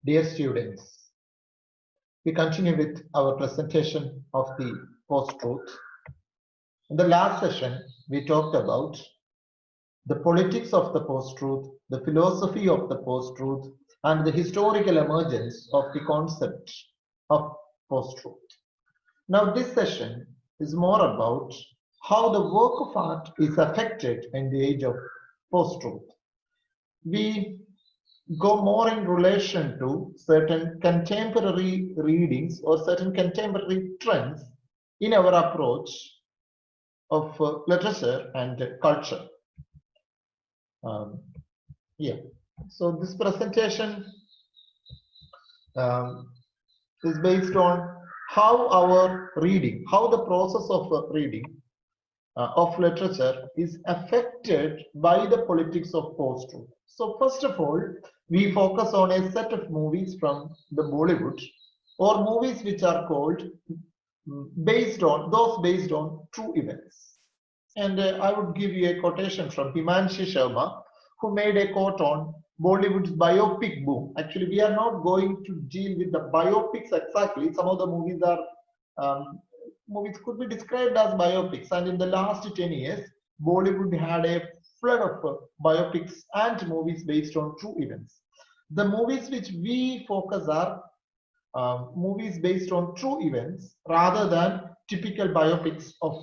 Dear students, we continue with our presentation of the post-truth. In the last session, we talked about the politics of the post-truth, the philosophy of the post-truth, and the historical emergence of the concept of post-truth. Now, this session is more about how the work of art is affected in the age of post-truth. We go more in relation to certain contemporary readings or certain contemporary trends in our approach of literature and culture. Yeah, so this presentation is based on how our reading, how the process of reading of literature is affected by the politics of post-truth. So first of all, we focus on a set of movies from the Bollywood or movies which are called based on true events. And I would give you a quotation from Himanshi Sharma, who made a quote on Bollywood's biopic boom. Actually, we are not going to deal with the biopics exactly. Some of the movies could be described as biopics, and in the last 10 years, Bollywood had a flood of biopics and movies based on true events. The movies which we focus are movies based on true events rather than typical biopics of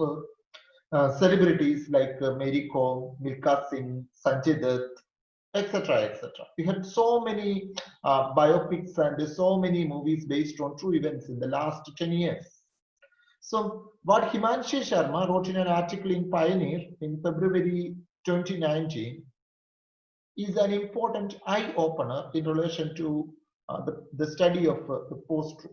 celebrities like Mary Kom, Milkha Singh, Sanjay Dutt, etc., etc. We had so many biopics and so many movies based on true events in the last 10 years. So what Himanshi Sharma wrote in an article in Pioneer in February 2019 is an important eye-opener in relation to the study of the post-truth.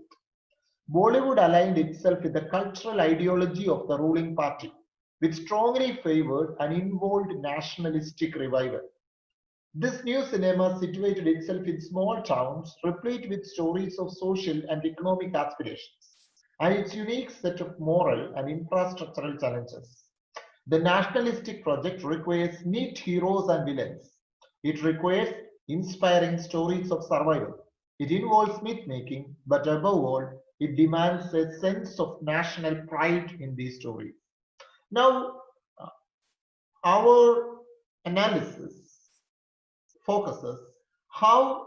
Bollywood aligned itself with the cultural ideology of the ruling party, which strongly favored an involved nationalistic revival. This new cinema situated itself in small towns, replete with stories of social and economic aspirations, and its unique set of moral and infrastructural challenges. The nationalistic project requires neat heroes and villains. It requires inspiring stories of survival. It involves myth-making, but above all, it demands a sense of national pride in these stories. Now, our analysis focuses how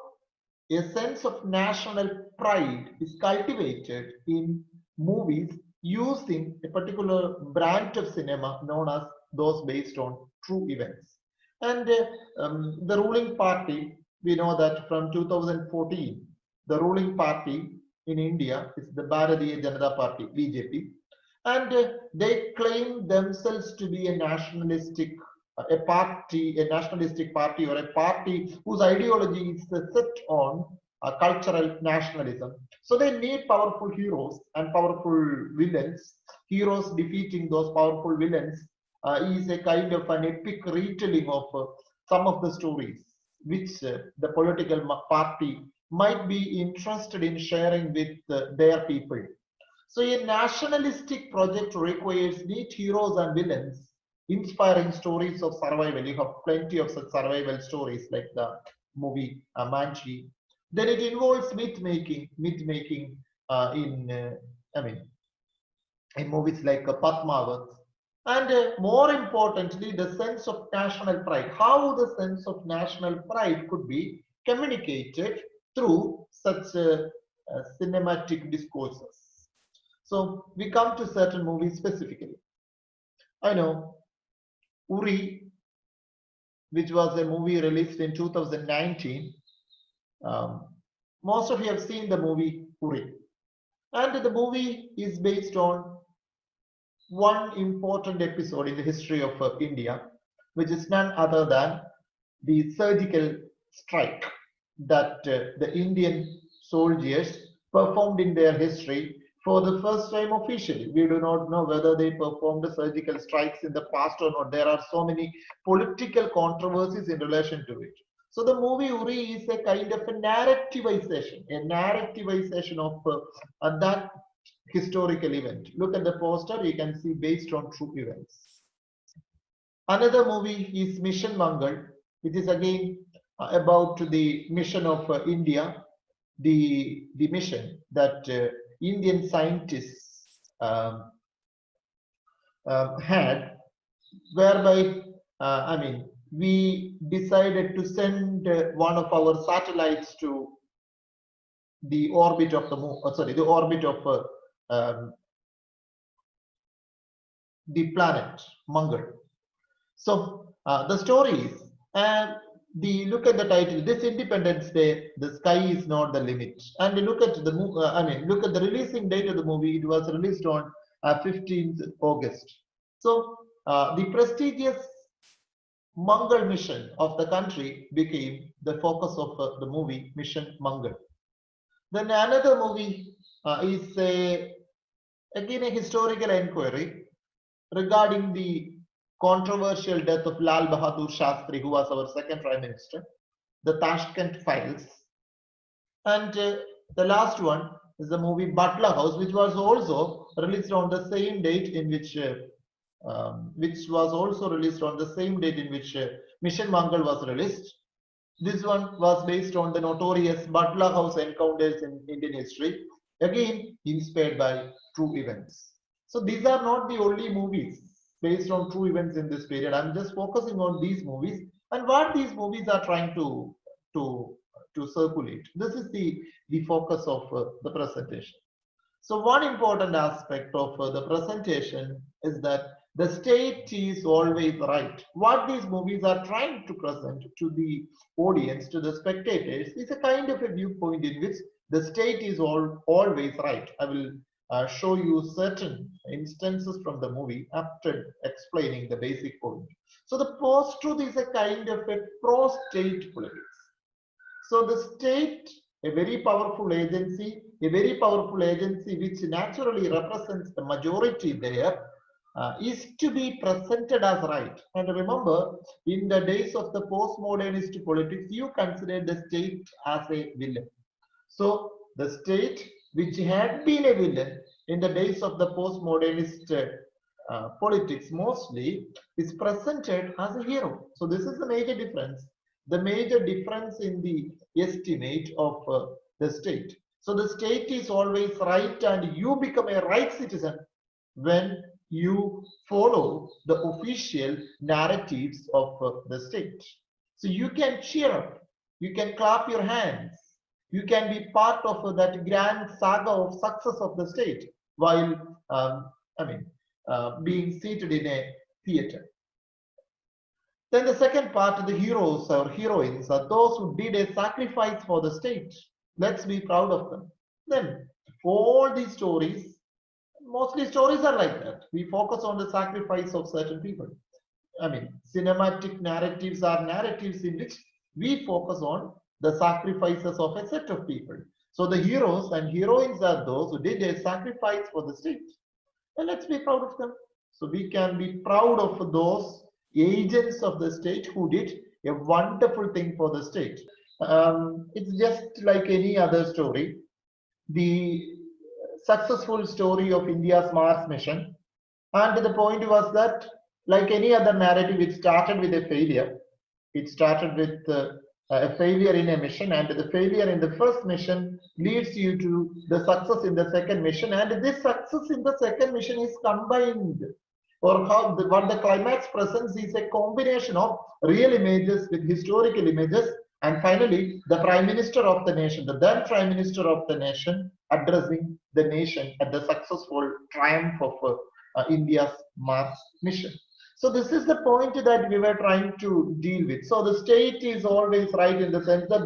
a sense of national pride is cultivated in movies using a particular branch of cinema known as those based on true events. And the ruling party, we know that from 2014, the ruling party in India is the Bharatiya Janata Party, BJP, and they claim themselves to be a nationalistic a nationalistic party or a party whose ideology is set on cultural nationalism. So they need powerful heroes and powerful villains. Heroes defeating those powerful villains is a kind of an epic retelling of some of the stories which the political party might be interested in sharing with their people. So a nationalistic project requires neat heroes and villains, inspiring stories of survival. You have plenty of such survival stories like the movie Manchi. Then it involves myth making I mean, in movies like Padmavat. And more importantly, the sense of national pride. How the sense of national pride could be communicated through such cinematic discourses. So we come to certain movies specifically. I know Uri, which was a movie released in 2019. Most of you have seen the movie Uri. And the movie is based on one important episode in the history of India, which is none other than the surgical strike that the Indian soldiers performed in their history for the first time officially. We do not know whether they performed surgical strikes in the past or not. There are so many political controversies in relation to it. So the movie Uri is a kind of a narrativization of that historical event. Look at the poster, you can see based on true events. Another movie is Mission Mangal, which is again about the mission of India, the mission that Indian scientists had, whereby we decided to send one of our satellites to the orbit of the moon, the orbit of the planet Mangal. So the story is, and the look at the title, this Independence Day, the sky is not the limit. And look at the look at the releasing date of the movie. It was released on 15th August. So the prestigious Mangal mission of the country became the focus of the movie Mission Mangal. Then another movie is again a historical inquiry regarding the controversial death of Lal Bahadur Shastri, who was our second Prime Minister, the Tashkent Files. And the last one is the movie Butler House, which was also released on the same date in which Mission Mangal was released. This one was based on the notorious Butler House encounters in Indian history, again inspired by true events. So these are not the only movies based on true events in this period. I'm just focusing on these movies and what these movies are trying to circulate. This is the focus of the presentation. So one important aspect of the presentation is that the state is always right. What these movies are trying to present to the audience, to the spectators, is a kind of a viewpoint in which the state is always right. I will show you certain instances from the movie after explaining the basic point. So the post-truth is a kind of a pro-state politics. So the state, a very powerful agency which naturally represents the majority there, is to be presented as right. And remember, in the days of the postmodernist politics, you consider the state as a villain. So the state, which had been a villain in the days of the postmodernist politics mostly, is presented as a hero. So this is the major difference. The major difference in the estimate of the state. So the state is always right and you become a right citizen when you follow the official narratives of the state. So you can cheer up, you can clap your hands, you can be part of that grand saga of success of the state while being seated in a theater. Then the second part, the heroes or heroines are those who did a sacrifice for the state. Let's be proud of them. Then all these stories, mostly stories are like that. We focus on the sacrifice of certain people. Cinematic narratives are narratives in which we focus on the sacrifices of a set of people. So the heroes and heroines are those who did a sacrifice for the state. And let's be proud of them. So we can be proud of those agents of the state who did a wonderful thing for the state. It's just like any other story. The successful story of India's Mars mission. And the point was that, like any other narrative, it started with a failure. It started with a failure in a mission, and the failure in the first mission leads you to the success in the second mission. And this success in the second mission is combined, or what the climax presents is a combination of real images with historical images. And finally, the Prime Minister of the nation, the then Prime Minister of the nation, addressing the nation at the successful triumph of India's Mars mission. So this is the point that we were trying to deal with. So the state is always right in the sense that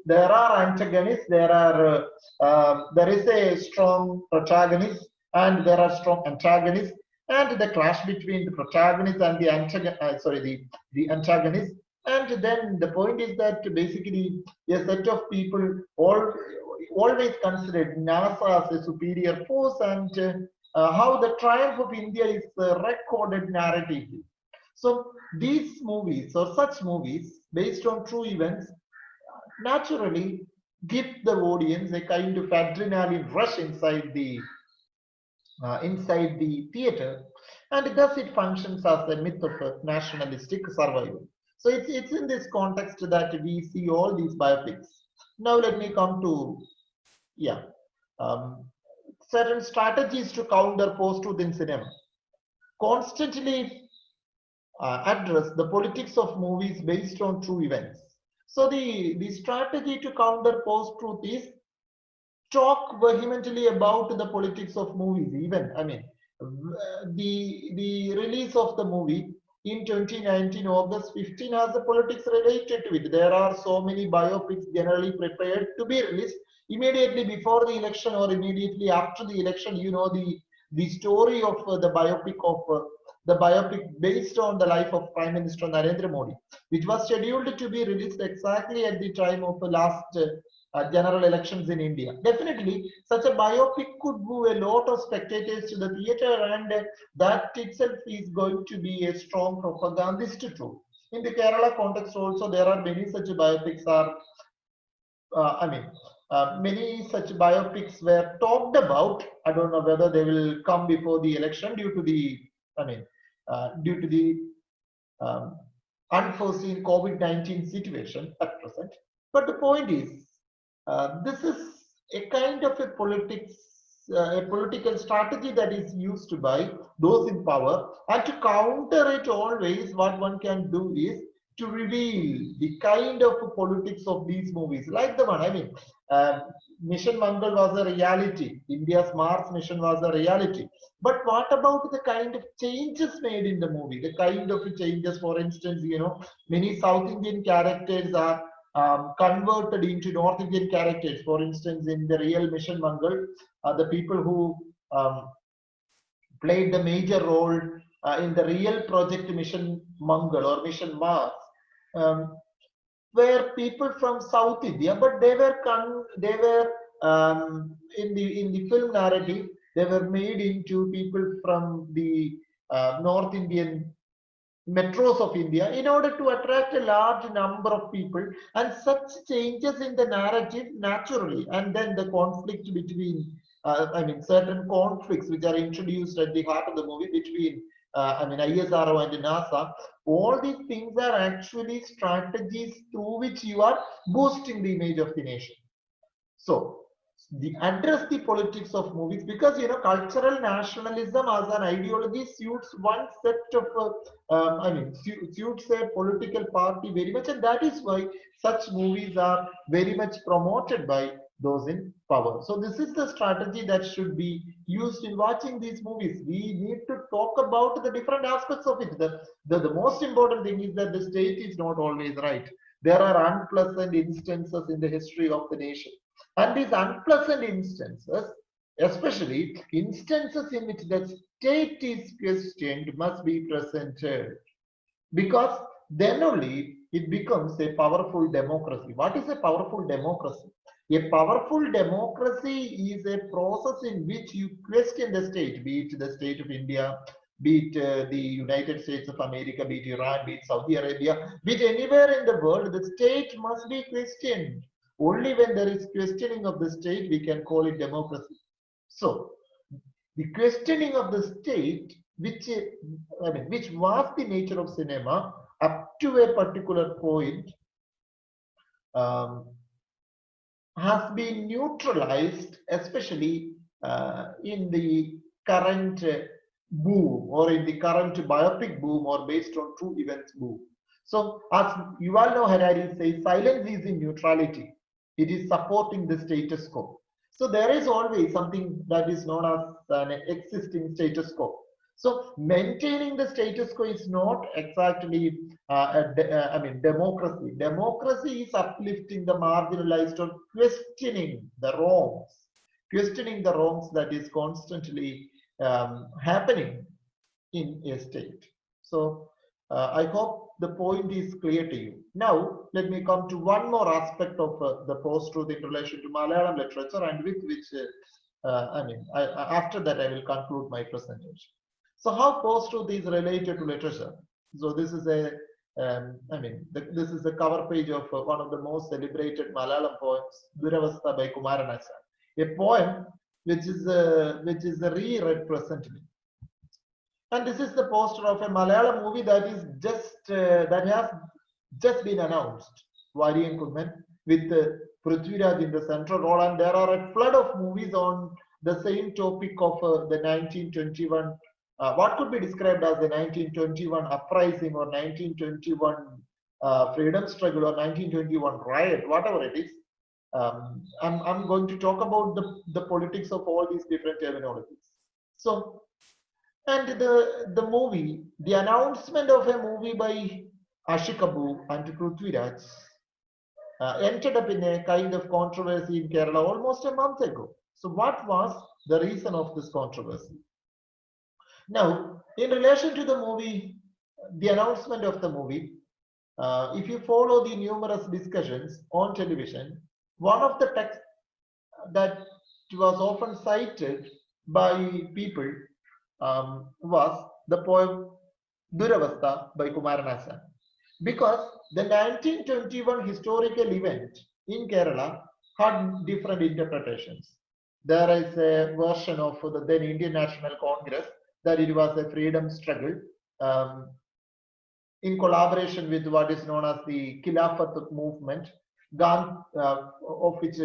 there are antagonists, there is a strong protagonist, and there are strong antagonists, and the clash between the protagonist and the antagonist. And then the point is that basically a set of people always considered NASA as a superior force, and how the triumph of India is recorded narratively. So these movies or such movies based on true events naturally give the audience a kind of adrenaline rush inside the theater, and thus it functions as a myth of nationalistic survival. So it's in this context that we see all these biopics. Now let me come to, yeah, um, certain strategies to counter post-truth in cinema. Constantly address the politics of movies based on true events. So the strategy to counter post-truth is talk vehemently about the politics of movies. Even I mean, the release of the movie in 2019 August 15 has the politics related to it. There are so many biopics generally prepared to be released immediately before the election or immediately after the election. You know the story of the biopic based on the life of Prime Minister Narendra Modi, which was scheduled to be released exactly at the time of the last general elections in India. Definitely, such a biopic could move a lot of spectators to the theater, and that itself is going to be a strong propagandist tool. In the Kerala context, also, there are many such biopics are, I mean, many such biopics were talked about. I don't know whether they will come before the election due to the, I mean, due to the um, unforeseen COVID-19 situation at present. But the point is, this is a kind of a political strategy that is used by those in power, and to counter it always, what one can do is to reveal the kind of politics of these movies, like the one, I mean, uh, Mission Mangal was a reality. India's Mars mission was a reality. But what about the kind of changes made in the movie? The kind of changes, for instance, many South Indian characters are converted into North Indian characters. For instance, in the real Mission Mangal, the people who um, played the major role in the real project Mission Mangal or Mission Mars um, were people from South India, but they were in the film narrative, they were made into people from the North Indian metros of India in order to attract a large number of people, and such changes in the narrative naturally, and then the conflict between, I mean, certain conflicts which are introduced at the heart of the movie between, I mean, ISRO and NASA. All these things are actually strategies through which you are boosting the image of the nation. So the address the politics of movies, because cultural nationalism as an ideology suits one set of I mean suits a political party very much, and that is why such movies are very much promoted by those in power. So this is the strategy that should be used in watching these movies. We need to talk about the different aspects of it. The most important thing is that the state is not always right. There are unpleasant instances in the history of the nation, and these unpleasant instances, especially instances in which the state is questioned, must be presented, because then only it becomes a powerful democracy. What is a powerful democracy? A powerful democracy is a process in which you question the state, be it the state of India, be it the United States of America, be it Iran, be it Saudi Arabia, be it anywhere in the world, the state must be questioned. Only when there is questioning of the state, we can call it democracy. So, the questioning of the state, which I mean, which was the nature of cinema up to a particular point, um, has been neutralized, especially in the current boom, or in the current biopic boom, or based on true events boom. So, as Yuval Noah Harari says, silence is in neutrality. It is supporting the status quo. So there is always something that is known as an existing status quo. So maintaining the status quo is not exactly, I mean, democracy. Democracy is uplifting the marginalized or questioning the wrongs that is constantly happening in a state. So I hope the point is clear to you. Now, let me come to one more aspect of the post-truth in relation to Malayalam literature, and with which, I mean, after that, I will conclude my presentation. So, how post-truth is related to literature? So, this is I mean, this is the cover page of one of the most celebrated Malayalam poems, Duravastha by Kumaranasan, a poem which is reread presently. And this is the poster of a Malayalam movie that is that has just been announced, Varian Kundan, with Prithviraj in the central role, and there are a flood of movies on the same topic of the 1921, what could be described as the 1921 uprising or 1921 freedom struggle or 1921 riot, whatever it is. I'm going to talk about the politics of all these different terminologies. So, and the movie, the announcement of a movie by Ashi Kapoor and Prithviraj ended up in a kind of controversy in Kerala almost a month ago. So what was the reason of this controversy? Now, in relation to the movie, the announcement of the movie, if you follow the numerous discussions on television, one of the texts that was often cited by people was the poem Duravastha by Kumaranassan. Because the 1921 historical event in Kerala had different interpretations. There is a version of the then Indian National Congress that it was a freedom struggle in collaboration with what is known as the Khilafat movement, of which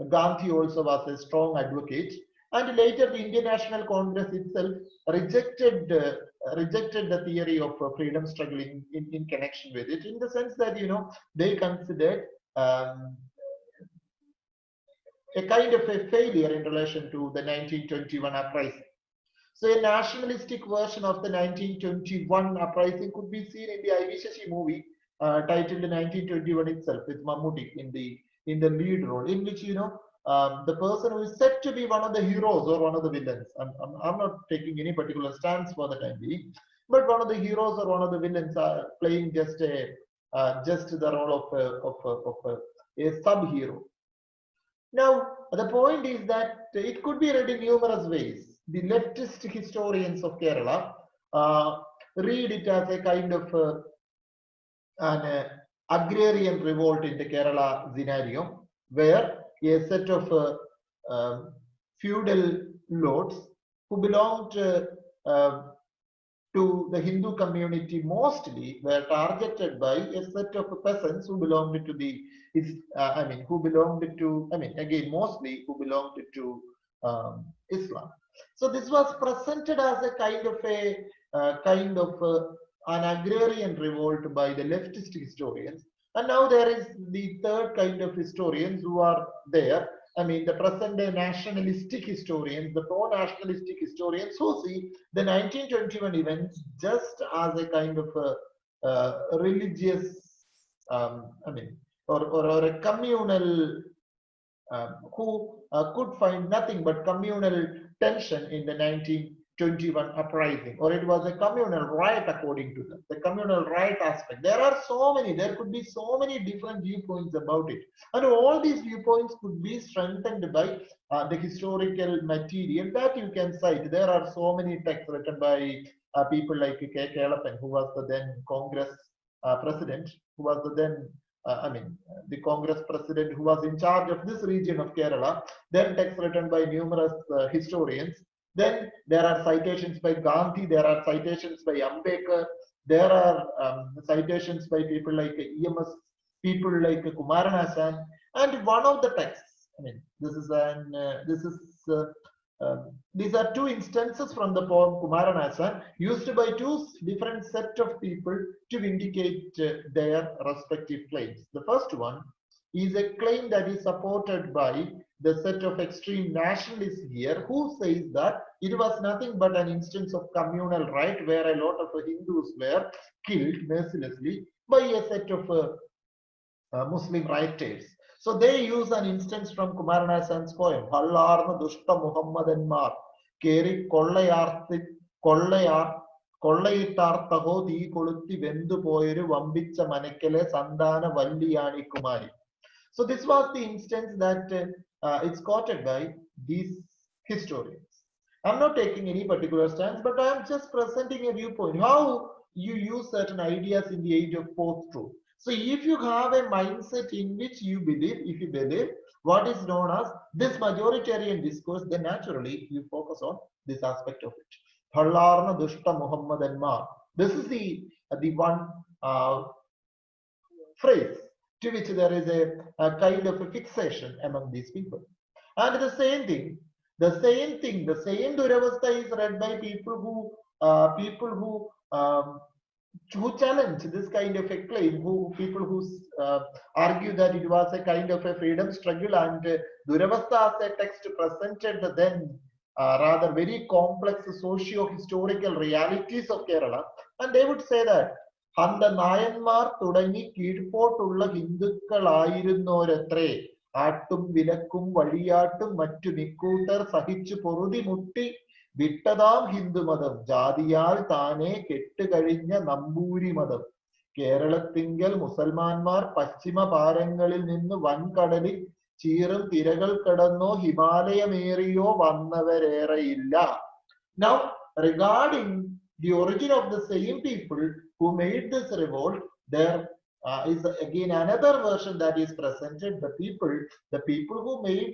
Gandhi also was a strong advocate. And later, the Indian National Congress itself rejected the theory of freedom struggle in connection with it, in the sense that they considered a kind of a failure in relation to the 1921 uprising. So a nationalistic version of the 1921 uprising could be seen in the I.V. Shashi movie titled 1921 itself, with Mammootty in the lead role, in which the person who is said to be one of the heroes or one of the villains. I'm not taking any particular stance for the time being, but one of the heroes or one of the villains are playing just the role of a sub-hero. Now, the point is that it could be read in numerous ways. The leftist historians of Kerala read it as a kind of an agrarian revolt in the Kerala scenario, where a set of feudal lords who belonged to the Hindu community mostly were targeted by a set of peasants who belonged to the mostly who belonged to Islam. So this was presented as a kind of an agrarian revolt by the leftist historians. And now there is the third kind of historians who are there. The present day nationalistic historians, the pro-nationalistic historians, who see the 1921 events just as a kind of a religious, or a communal, who could find nothing but communal tension in the 1921 uprising, or it was a communal riot according to them, the communal riot aspect. There could be so many different viewpoints about it, and all these viewpoints could be strengthened by the historical material that you can cite. There are so many texts written by people like K. Kelappan, who was the then Congress president, who was the then the Congress president who was in charge of this region of Kerala. Then texts written by numerous historians. Then there are citations by Gandhi, there are citations by Ambedkar, there are citations by people like EMS, people like Kumaranassan, and one of the texts, these are two instances from the poem Kumaranassan, used by two different set of people to indicate their respective claims. The first one is a claim that is supported by the set of extreme nationalists here, who says that it was nothing but an instance of communal riot where a lot of Hindus were killed mercilessly by a set of Muslim rioters. So they use an instance from Kumaranassan's poem, Hallarna Dushta Muhammadanmar, Keri Kollayitarthaho Thi Kolutti Vendu Poiru Vambicha Manekele Sandana Valliyani Kumari. So this was the instance that it's quoted by these historians. I'm not taking any particular stance, but I'm just presenting a viewpoint, how you use certain ideas in the age of post-truth. So if you have a mindset in which you believe what is known as this majoritarian discourse, then naturally you focus on this aspect of it. Hallarna Dushta Muhammadanmar. This is the one phrase to which there is a kind of a fixation among these people. And the same thing, the same Duravastha is read by people who challenge this kind of a claim, people who argue that it was a kind of a freedom struggle, and Duravastha as a text presented the then rather very complex socio-historical realities of Kerala, and they would say that അന്ത നായന്മാർ തുടങ്ങി കീഴ്പോട്ടുള്ള ഹിന്ദുക്കളായിരുന്നോരത്രേ ആട്ടും വിലക്കും വഴിയാട്ടും മറ്റു നിക്കൂട്ടർ സഹിച്ചു പൊറുതി മുട്ടി വിട്ടതാം ഹിന്ദുമതം ജാതിയാൽ താനെ കെട്ടുകഴിഞ്ഞ നമ്പൂരി മതം കേരളത്തിങ്കൽ മുസൽമാന്മാർ പശ്ചിമ പാരങ്ങളിൽ നിന്ന് വൻകടലിൽ ചീറും തിരകൾ കടന്നോ ഹിമാലയമേറിയോ വന്നവരേറെയില്ല. Now, regarding the origin of the same people who made this revolt, there is again another version that is presented. The people who made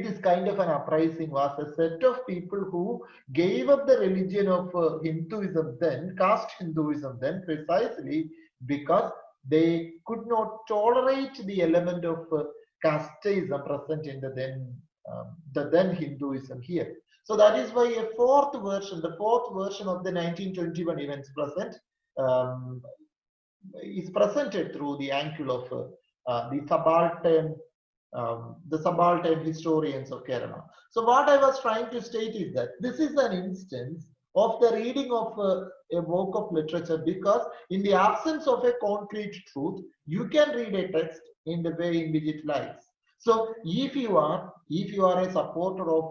this kind of an uprising was a set of people who gave up the religion of Hinduism then, caste Hinduism then, precisely because they could not tolerate the element of casteism present in the then Hinduism here. So that is why the fourth version of the 1921 events present is presented through the angle of the subaltern historians of Kerala. So what I was trying to state is that this is an instance of the reading of a work of literature, because in the absence of a concrete truth, you can read a text in the way in which it lies. So if you are a supporter of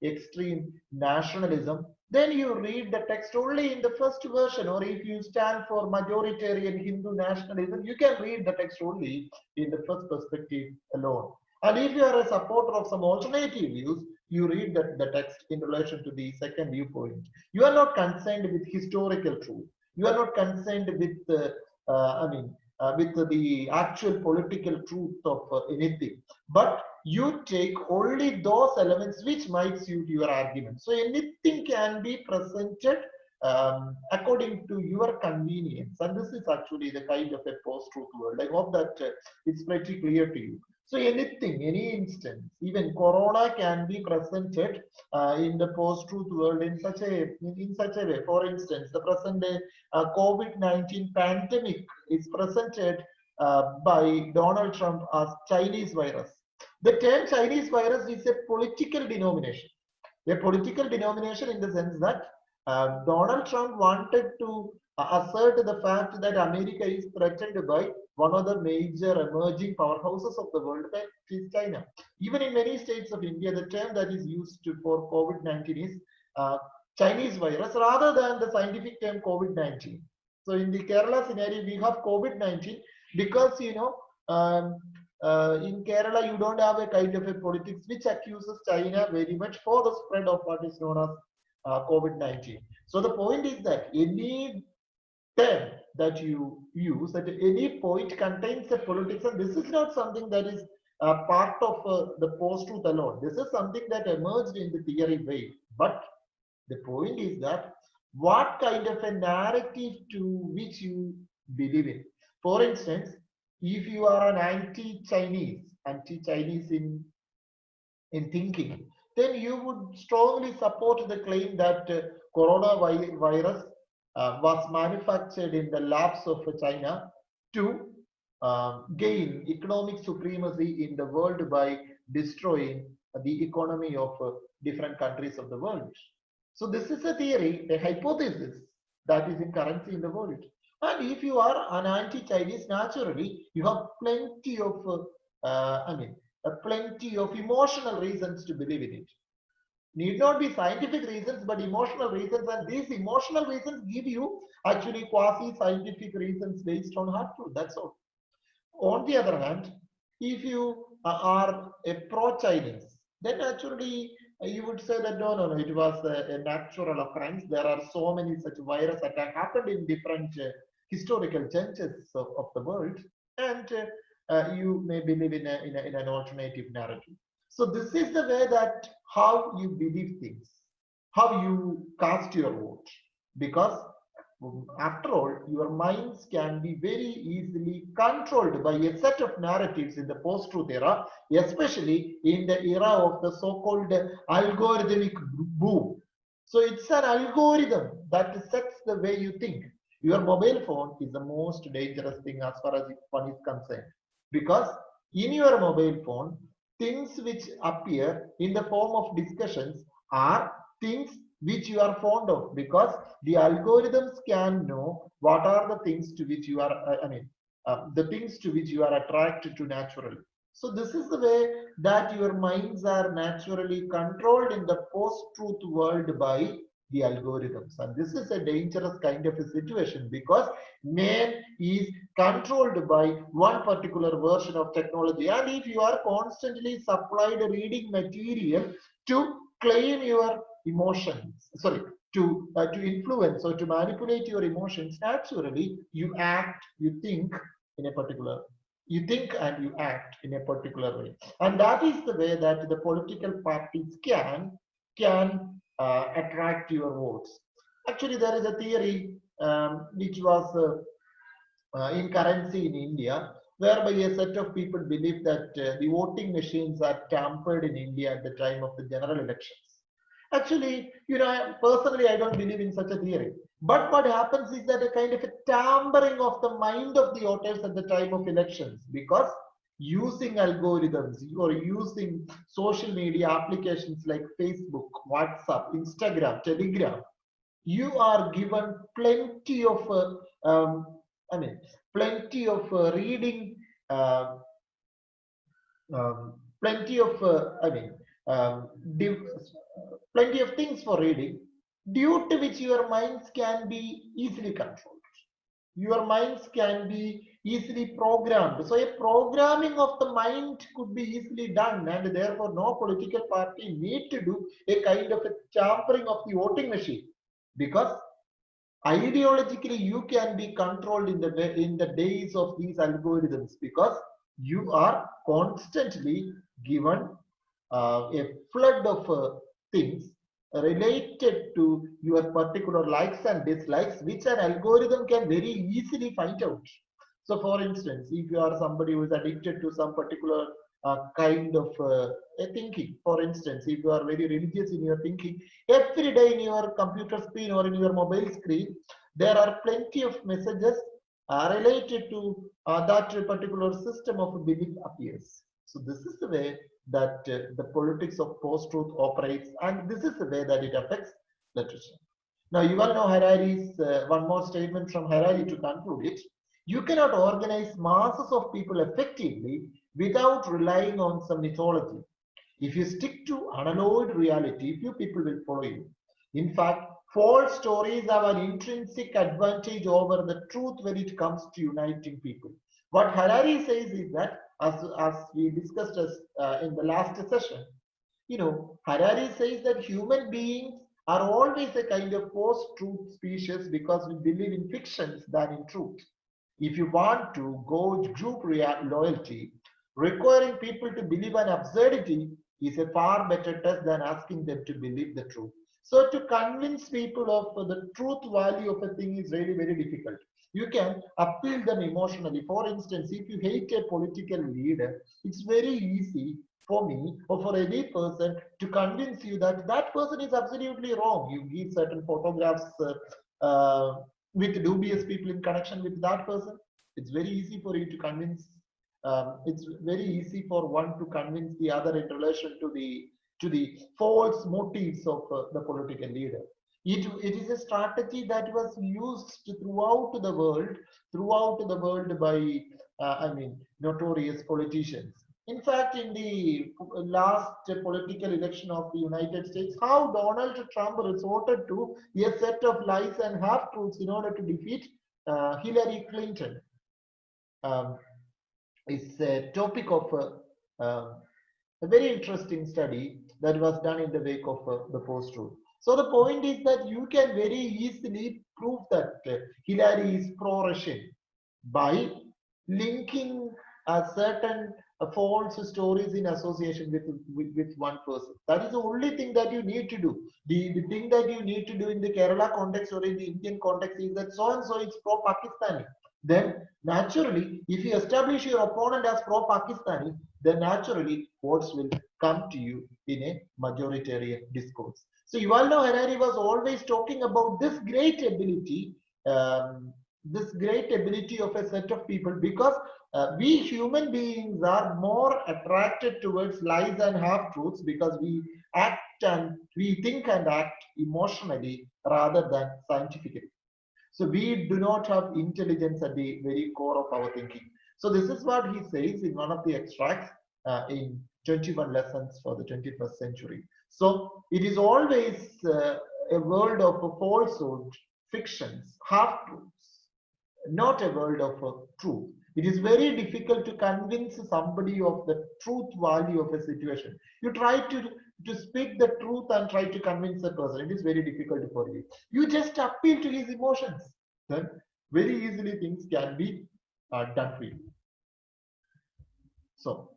extreme nationalism, then you read the text only in the first version, or if you stand for majoritarian Hindu nationalism, you can read the text only in the first perspective alone. And if you are a supporter of some alternative views, you read the text in relation to the second viewpoint. You are not concerned with historical truth. You are not concerned with with the actual political truth of anything, but you take only those elements which might suit your argument. So anything can be presented according to your convenience, and this is actually the kind of a post-truth world. I hope that it's pretty clear to you. So anything, any instance, even corona can be presented in the post-truth world in such a way. For instance, the present COVID-19 pandemic is presented by Donald Trump as Chinese virus. The term Chinese virus is a political denomination. A political denomination in the sense that Donald Trump wanted to assert the fact that America is threatened by one of the major emerging powerhouses of the world, that is China. Even in many states of India, the term that is used for COVID-19 is Chinese virus rather than the scientific term COVID-19. So in the Kerala scenario, we have COVID-19 because, in Kerala, you don't have a kind of a politics which accuses China very much for the spread of what is known as COVID-19. So the point is that any term that you use at any point contains a politics, and this is not something that is part of the post-truth alone. This is something that emerged in the theory way. But the point is that what kind of a narrative to which you believe in. For instance, if you are an anti-Chinese in thinking, then you would strongly support the claim that coronavirus was manufactured in the labs of China to gain economic supremacy in the world by destroying the economy of different countries of the world. So this is a theory, a hypothesis that is in currency in the world. And if you are an anti-Chinese, naturally you have plenty of emotional reasons to believe in it. Need not be scientific reasons, but emotional reasons, and these emotional reasons give you actually quasi-scientific reasons based on hard truth. That's all. On the other hand, if you are a pro-Chinese, then naturally you would say that no, it was a natural occurrence. There are so many such virus attacks happened in different historical changes of the world, and you may believe in an alternative narrative. So this is the way that how you believe things, how you cast your vote, because After all, your minds can be very easily controlled by a set of narratives in the post-truth era, especially in the era of the so-called algorithmic boom. So it's an algorithm that sets the way you think. Your mobile phone is the most dangerous thing as far as one is concerned, because in your mobile phone, things which appear in the form of discussions are things which you are fond of, because the algorithms can know what are the things to which you are, the things to which you are attracted to naturally. So this is the way that your minds are naturally controlled in the post-truth world by the algorithms. And this is a dangerous kind of a situation, because man is controlled by one particular version of technology. And if you are constantly supplied reading material to claim your emotions, sorry, to influence or to manipulate your emotions, naturally you act, you think in a particular, you think and you act in a particular way. And that is the way that the political parties can attract your votes. Actually, there is a theory which was in currency in India, whereby a set of people believe that the voting machines are tampered in India at the time of the general elections. Actually, personally, I don't believe in such a theory. But what happens is that a kind of a tampering of the mind of the voters at the time of elections, because using algorithms or using social media applications like Facebook, WhatsApp, Instagram, Telegram, you are given plenty of I mean plenty of reading, uh, plenty of plenty of things for reading, due to which your minds can be easily controlled, your minds can be easily programmed. So a programming of the mind could be easily done, and therefore no political party need to do a kind of a tampering of the voting machine, because ideologically you can be controlled in the days of these algorithms, because you are constantly given a flood of things related to your particular likes and dislikes, which an algorithm can very easily find out. So for instance, if you are somebody who is addicted to some particular kind of thinking, for instance, if you are very religious in your thinking, every day in your computer screen or in your mobile screen, there are plenty of messages related to that particular system of belief appears. So this is the way that the politics of post-truth operates, and this is the way that it affects literature. Now, you all know Harari's one more statement from Harari to conclude it. You cannot organize masses of people effectively without relying on some mythology. If you stick to unalloyed reality, few people will follow you. In fact, false stories have an intrinsic advantage over the truth when it comes to uniting people. What Harari says is that, as we discussed in the last session, Harari says that human beings are always a kind of post-truth species, because we believe in fictions than in truth. If you want to go group loyalty, requiring people to believe an absurdity is a far better test than asking them to believe the truth. So to convince people of the truth value of a thing is really very difficult. You can appeal them emotionally. For instance, if you hate a political leader, it's very easy for me or for any person to convince you that that person is absolutely wrong. You give certain photographs with dubious people in connection with that person. It's very easy for you to convince. It's very easy for one to convince the other in relation to the false motives of the political leader. It is a strategy that was used throughout the world by notorious politicians. In fact, in the last political election of the United States, how Donald Trump resorted to a set of lies and half truths in order to defeat Hillary Clinton is a topic of a very interesting study that was done in the wake of the post-truth. So the point is that you can very easily prove that Hillary is pro-Russian by linking certain false stories in association with one person. That is the only thing that you need to do. The thing that you need to do in the Kerala context or in the Indian context is that so and so is pro-Pakistani. Then naturally, if you establish your opponent as pro-Pakistani, then naturally votes will come to you in a majoritarian discourse. So Yuval Noah Harari was always talking about this great ability of a set of people, because we human beings are more attracted towards lies and half truths because we act and we think and act emotionally rather than scientifically. So we do not have intelligence at the very core of our thinking. So this is what he says in one of the extracts in 21 Lessons for the 21st Century. So it is always a world of falsehood, fictions, half-truths, not a world of truth. It is very difficult to convince somebody of the truth value of a situation. You try to speak the truth and try to convince a person. It is very difficult for you. You just appeal to his emotions. Then very easily things can be done for you. So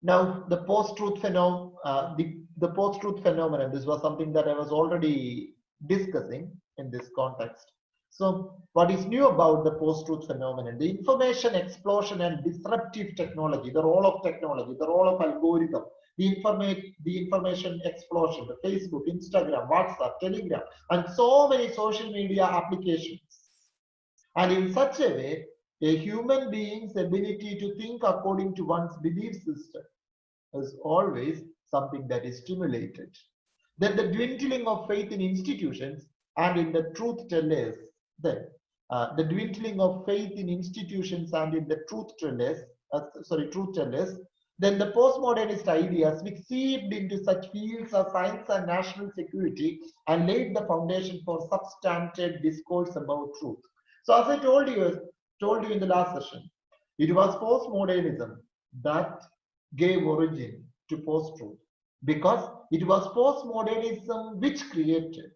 now the post-truth phenomenon, the post-truth phenomenon. This was something that I was already discussing in this context. So what is new about the post-truth phenomenon? The information explosion and disruptive technology, the role of technology, the role of algorithm, the information explosion, the Facebook, Instagram, WhatsApp, Telegram, and so many social media applications. And in such a way, a human being's ability to think according to one's belief system is always something that is stimulated. Then the dwindling of faith in institutions and in the truth tellers, then the dwindling of faith in institutions and in the truth tellers, then the postmodernist ideas which seeped into such fields of science and national security and laid the foundation for substantive discourse about truth. So as I told you in the last session, it was postmodernism that gave origin to post-truth, because it was postmodernism which created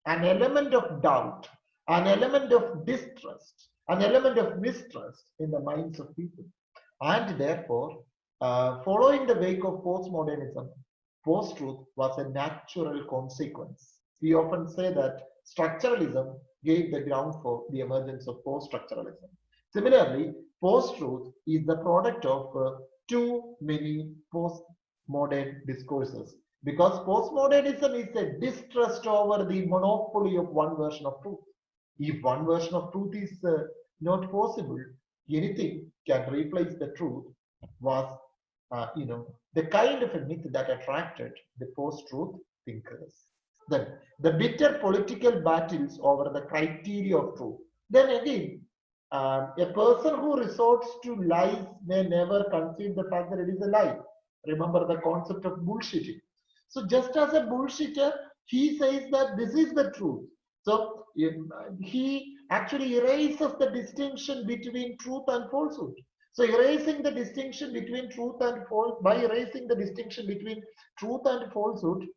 an element of doubt, an element of distrust, an element of mistrust in the minds of people. And therefore, following the wake of postmodernism, post-truth was a natural consequence. We often say that structuralism gave the ground for the emergence of post-structuralism. Similarly, post-truth is the product of too many postmodern discourses, because postmodernism is a distrust over the monopoly of one version of truth. If one version of truth is not possible, anything can replace the truth was, the kind of a myth that attracted the post-truth thinkers. Then the bitter political battles over the criteria of truth. Then again, a person who resorts to lies may never concede the fact that it is a lie. Remember the concept of bullshitting. So just as a bullshitter, he says that this is the truth. So he actually erases the distinction between truth and falsehood. So erasing the distinction between truth and false, by erasing the distinction between truth and falsehood,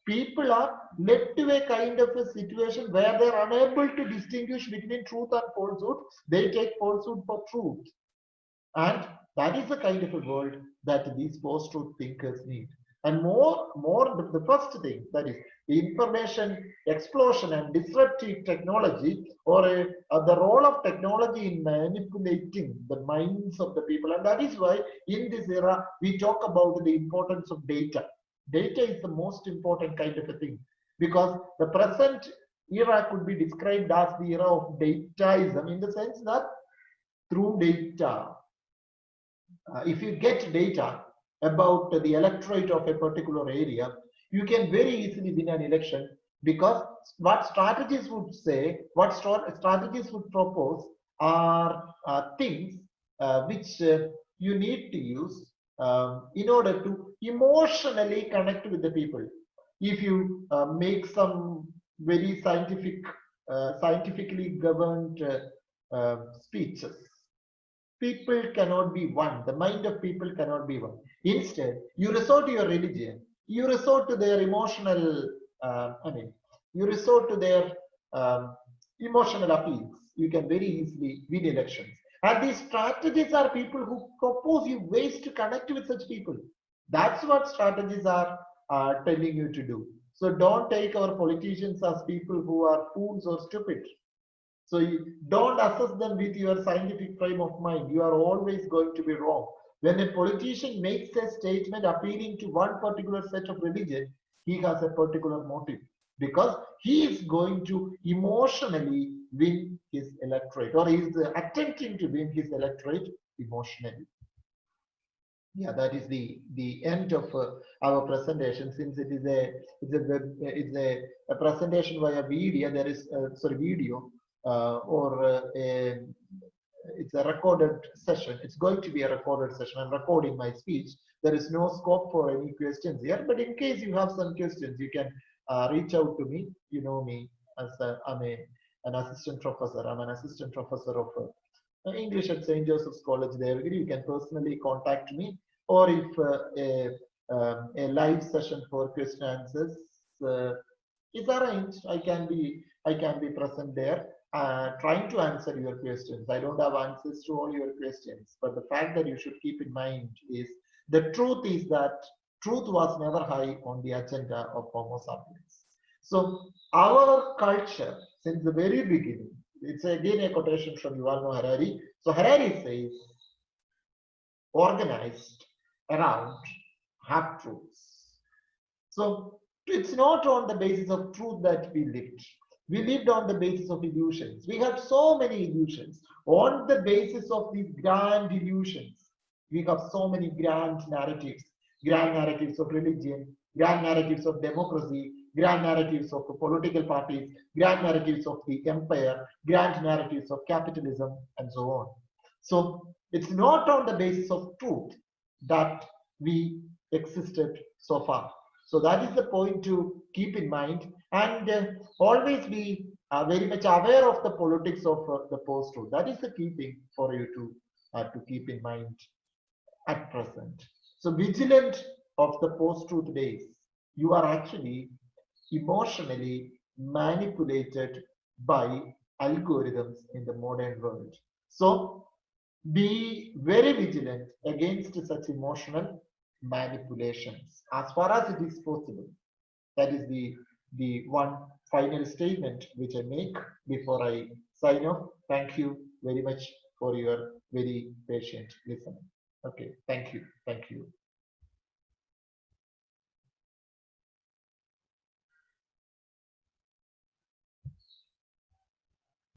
people are led to a kind of a situation where they are unable to distinguish between truth and falsehood. They take falsehood for truth. And that is the kind of a world that these post-truth thinkers need. And more the first thing, that is the information explosion and disruptive technology, or the role of technology in manipulating the minds of the people. And that is why in this era we talk about the importance of data. Data is the most important kind of a thing, because the present era could be described as the era of dataism, in the sense that through data, if you get data about the electorate of a particular area, you can very easily win an election, because what strategists would say, what strategists would propose are things which you need to use in order to emotionally connect with the people. If you make some very scientifically governed speeches, people cannot be won. The mind of people cannot be won. Instead, you resort to your religion. You resort to their emotional, you resort to their emotional appeals. You can very easily win elections. And these strategies are people who propose you ways to connect with such people. That's what strategies are telling you to do. So don't take our politicians as people who are fools or stupid. So you don't assess them with your scientific frame of mind. You are always going to be wrong. When a politician makes a statement appealing to one particular set of religion, he has a particular motive because he is going to emotionally win his electorate, or he is attempting to win his electorate emotionally. Yeah, that is the end of our presentation. Since it is a presentation via video, there is sorry, video, or it's a recorded session. It's going to be a recorded session. I'm recording my speech. There is no scope for any questions here, but in case you have some questions, you can reach out to me. You know me as an assistant professor. I'm an assistant professor of English at St. Joseph's College, Devagiri. You can personally contact me, or if a live session for question answers is arranged, I can be present there, trying to answer your questions. I don't have answers to all your questions, but the fact that you should keep in mind is the truth is that truth was never high on the agenda of Homo sapiens. So our culture, since the very beginning, it's again a quotation from Yuval Noah Harari. So Harari says, organized around half truths. So it's not on the basis of truth that we lived. We lived on the basis of illusions. We had so many illusions. On the basis of these grand illusions, we have so many grand narratives of religion, grand narratives of democracy, grand narratives of the political parties, grand narratives of the empire, grand narratives of capitalism, and so on. So it's not on the basis of truth that we existed so far. So that is the point to keep in mind, and always be very much aware of the politics of the post-truth. That is the key thing for you to keep in mind at present. So vigilant of the post-truth days, you are actually emotionally manipulated by algorithms in the modern world. So be very vigilant against such emotional manipulations as far as it is possible. That is the one final statement which I make before I sign off. Thank you very much for your very patient listening. Okay, thank you.